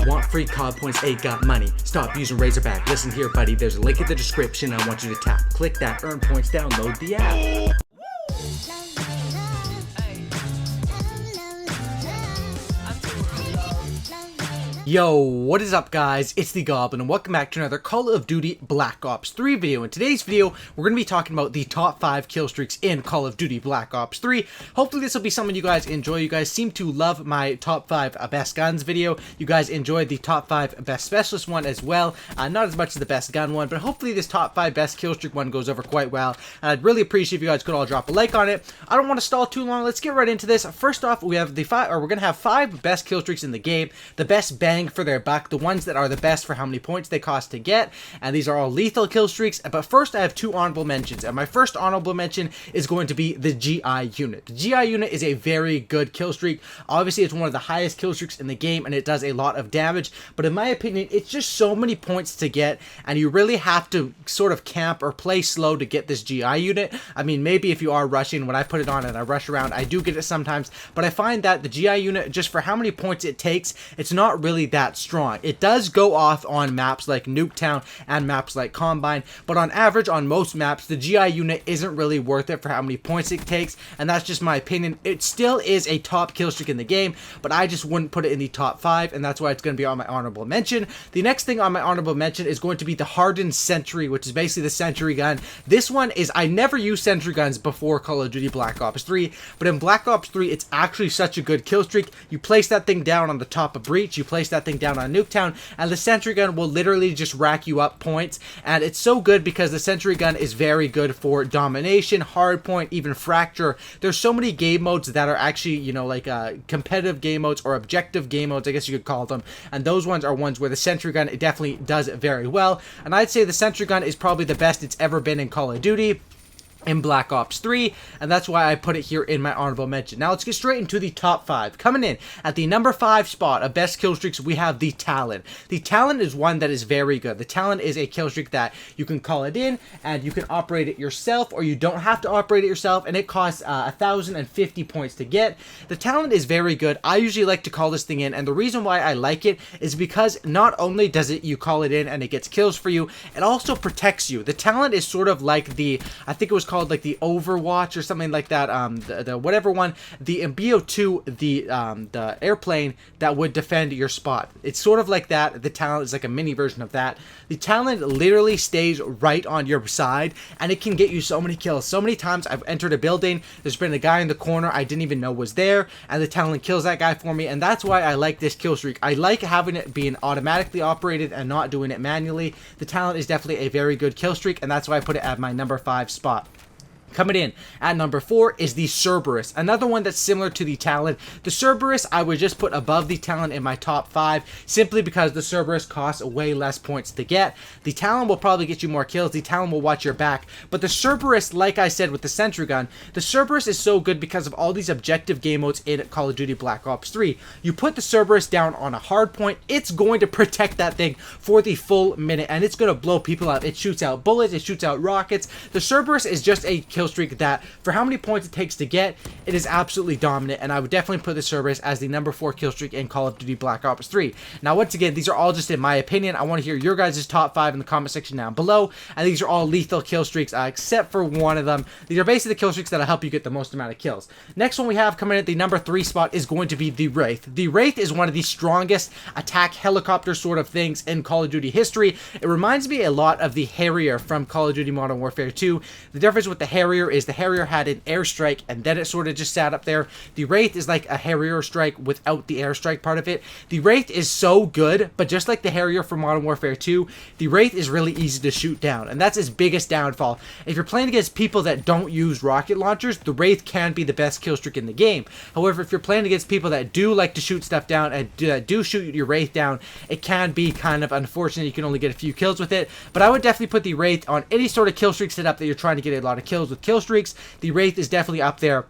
Want free COD points, ain't got money. Stop using Razorback. Listen here, buddy. There's a link in the description. I want you to tap. Click that, earn points, download the app. Yo, what is up guys? It's the Goblin and welcome back to another Call of Duty Black Ops 3 video. In today's video, we're going to be talking about the top 5 kill streaks in Call of Duty Black Ops 3. Hopefully this will be something you guys enjoy. You guys seem to love my top 5 best guns video. You guys enjoyed the top 5 best specialist one as well. Not as much as the best gun one, but hopefully this top 5 best kill streak one goes over quite well. And I'd really appreciate if you guys could all drop a like on it. I don't want to stall too long. Let's get right into this. First off, we have we're going to have 5 best kill streaks in the game. The best bang for their buck, the ones that are the best for how many points they cost to get, and these are all lethal kill streaks. But first I have 2 honorable mentions, and my first honorable mention is going to be the GI unit. The GI unit is a very good kill streak. Obviously it's one of the highest kill streaks in the game and it does a lot of damage, but in my opinion it's just so many points to get and you really have to sort of camp or play slow to get this GI unit. I mean, maybe if you are rushing, when I put it on and I rush around, I do get it sometimes, but I find that the GI unit, just for how many points it takes, it's not really that strong. It does go off on maps like Nuketown and maps like Combine, but on average on most maps the GI unit isn't really worth it for how many points it takes, and that's just my opinion. It still is a top kill streak in the game, but I just wouldn't put it in the top 5, and that's why it's going to be on my honorable mention. The next thing on my honorable mention is going to be the Hardened Sentry, which is basically the sentry gun. This one is, I never used sentry guns before Call of Duty Black Ops 3, but in Black Ops 3 it's actually such a good kill streak. You place that thing down on the top of Breach, you place that thing down on Nuketown, and the sentry gun will literally just rack you up points. And it's so good because the sentry gun is very good for domination, hardpoint, even fracture. There's so many game modes that are actually, you know, like competitive game modes or objective game modes, I guess you could call them, and those ones are ones where the sentry gun, it definitely does very well. And I'd say the sentry gun is probably the best it's ever been in Call of Duty in Black Ops 3, and that's why I put it here in my honorable mention. Now let's get straight into the top 5. Coming in at the number 5 spot of best kill streaks, we have the Talon. The Talon is one that is very good. The Talon is a kill streak that you can call it in and you can operate it yourself, or you don't have to operate it yourself, and it costs 1,050 points to get. The Talon is very good. I usually like to call this thing in, and the reason why I like it is because not only does you call it in and it gets kills for you, it also protects you. The Talon is sort of like the, I think it was called like the Overwatch or something like that, the whatever one, the BO2, the airplane that would defend your spot. It's sort of like that. The Talon is like a mini version of that. The Talon literally stays right on your side and it can get you so many kills. So many times I've entered a building, there's been a guy in the corner I didn't even know was there, and the Talon kills that guy for me, and that's why I like this kill streak. I like having it being automatically operated and not doing it manually. The Talon is definitely a very good kill streak, and that's why I put it at my number 5 spot. Coming in at number 4 is the Cerberus, another one that's similar to the Talon. The Cerberus I would just put above the Talon in my top 5, simply because the Cerberus costs way less points to get. The Talon will probably get you more kills, the Talon will watch your back, but the Cerberus, like I said with the sentry gun, the Cerberus is so good because of all these objective game modes in Call of Duty Black Ops 3. You put the Cerberus down on a hard point, it's going to protect that thing for the full minute, and it's going to blow people up. It shoots out bullets, it shoots out rockets. The Cerberus is just a kill streak that, for how many points it takes to get, it is absolutely dominant, and I would definitely put the Cerberus as the number 4 kill streak in Call of Duty Black Ops 3. Now once again, these are all just in my opinion. I want to hear your guys' top 5 in the comment section down below, and these are all lethal kill streaks except for one of them. These are basically the kill streaks that'll help you get the most amount of kills. Next one we have coming in at the number 3 spot is going to be the Wraith. The Wraith is one of the strongest attack helicopter sort of things in Call of Duty history. It reminds me a lot of the Harrier from Call of Duty Modern Warfare 2. The difference with the Harrier is the Harrier had an airstrike and then it sort of just sat up there. The Wraith is like a Harrier strike without the airstrike part of it. The Wraith is so good, but just like the Harrier from Modern Warfare 2, the Wraith is really easy to shoot down, and that's its biggest downfall. If you're playing against people that don't use rocket launchers, the Wraith can be the best kill streak in the game. However, if you're playing against people that do like to shoot stuff down and do shoot your Wraith down, it can be kind of unfortunate. You can only get a few kills with it, but I would definitely put the Wraith on any sort of kill streak setup that you're trying to get a lot of kills with kill streaks. The Wraith is definitely up there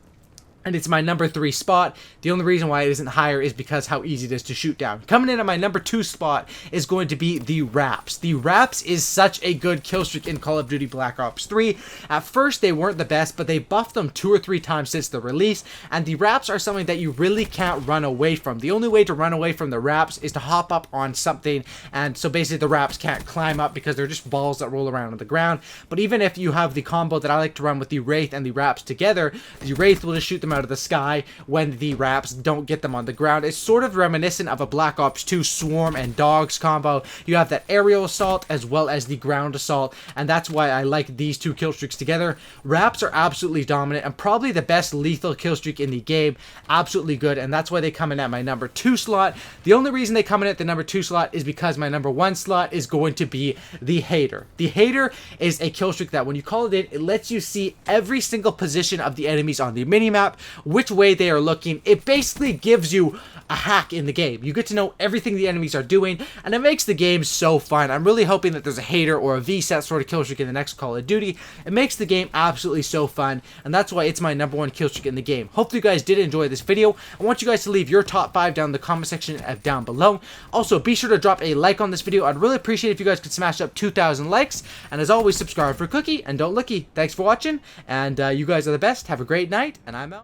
and it's my number 3 spot. The only reason why it isn't higher is because how easy it is to shoot down. Coming in at my number 2 spot is going to be the Wraiths. The Wraiths is such a good kill streak in Call of Duty Black Ops 3. At first, they weren't the best, but they buffed them 2 or 3 times since the release, and the Wraiths are something that you really can't run away from. The only way to run away from the Wraiths is to hop up on something, and so basically the Wraiths can't climb up because they're just balls that roll around on the ground. But even if you have the combo that I like to run with the Wraith and the Wraiths together, the Wraith will just shoot them out of the sky when the Wraiths don't get them on the ground. It's sort of reminiscent of a Black Ops 2 Swarm and Dogs combo. You have that aerial assault as well as the ground assault, and that's why I like these 2 kill streaks together. Wraiths are absolutely dominant and probably the best lethal kill streak in the game. Absolutely good, and that's why they come in at my number 2 slot. The only reason they come in at the number 2 slot is because my number 1 slot is going to be the Hater. The Hater is a kill streak that when you call it in, it lets you see every single position of the enemies on the minimap, which way they are looking. It basically gives you a hack in the game. You get to know everything the enemies are doing, and it makes the game so fun. I'm really hoping that there's a Hater or a VSAT sort of kill streak in the next Call of Duty. It makes the game absolutely so fun, and that's why it's my number 1 kill streak in the game. Hopefully you guys did enjoy this video. I want you guys to leave your top 5 down in the comment section down below. Also, be sure to drop a like on this video. I'd really appreciate if you guys could smash up 2,000 likes, and as always, subscribe for Cookie, and don't looky. Thanks for watching, and you guys are the best. Have a great night, and I'm out.